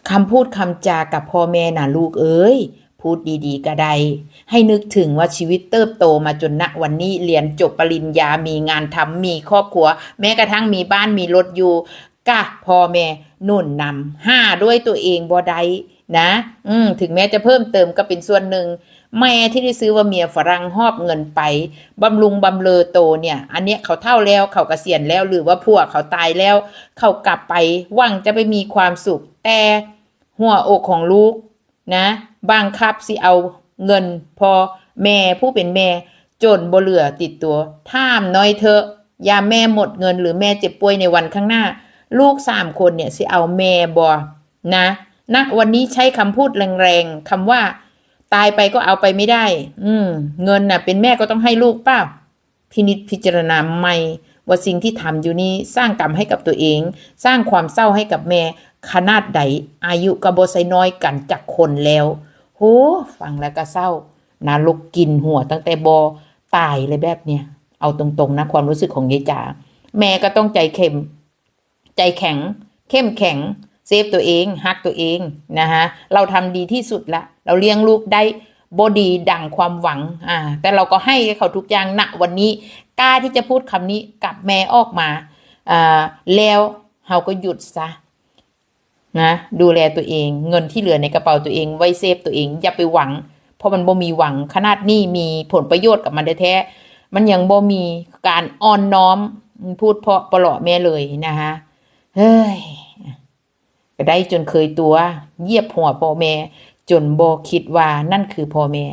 คำพูดคำจากับพ่อแม่น่ะลูกเอ้ยพูดดีๆก็ได้ให้นึกถึงว่าชีวิตเติบโตมาจนณวันนี้เรียนจบปริญญามีงานทำมีครอบครัวแม้กระทั่งมีบ้านมีรถอยู่กะพ่อแม่หนุนนำห้าด้วยตัวเองบ่ได้นะถึงแม้จะเพิ่มเติมก็เป็นส่วนหนึ่งแม่ที่ได้ซื้อว่าเมียฝรั่งหอบเงินไปบำรุงบำเรอโตเนี่ยอันเนี้ยเขาเฒ่าแล้วเขาเกษียณแล้วหรือว่าพวกเขาตายแล้วเขากลับไปหวังจะไปมีความสุขแต่หัวอกของลูกนะบังคับสิเอาเงินพอแม่ผู้เป็นแม่จนบ่เหลือติดตัวท่ามน้อยเถอะยามแม่หมดเงินหรือแม่เจ็บป่วยในวันข้างหน้าลูก3 คนเนี่ยสิเอาแม่บ่นะวันนี้ใช้คำพูดแรงๆคำว่าตายไปก็เอาไปไม่ได้เงินน่ะเป็นแม่ก็ต้องให้ลูกเปล่าพินิจพิจารณาใหม่ว่าสิ่งที่ทำอยู่นี้สร้างกรรมให้กับตัวเองสร้างความเศร้าให้กับแม่ขนาดใดอายุก็บ่ใส่น้อยกันจากคนแล้วโหฟังแล้วก็เศร้านรกกินหัวตั้งแต่บ่ตายเลยแบบเนี้ยเอาตรงๆนะความรู้สึกของยายจ๋าแม่ก็ต้องใจแข็งเข้มแข็งเซฟตัวเองฮักตัวเองนะคะเราทำดีที่สุดละเราเลี้ยงลูกได้บดีดั่งความหวังแต่เราก็ให้เขาทุกอย่างณวันนี้กล้าที่จะพูดคำนี้กับแม่ออกมาแล้วเราก็หยุดซะนะดูแลตัวเองเงินที่เหลือในกระเป๋าตัวเองไว้เซฟตัวเองอย่าไปหวังเพราะมันบ่มีหวังขนาดนี้มีผลประโยชน์กับมันแท้ๆมันยังบ่มีการอ่อนน้อมพูดเพราะปลอบแม่เลยนะคะเฮ้ยก็ได้จนเคยตัวเหยียบหัวพ่อแม่จนบ่คิดว่านั่นคือพ่อแม่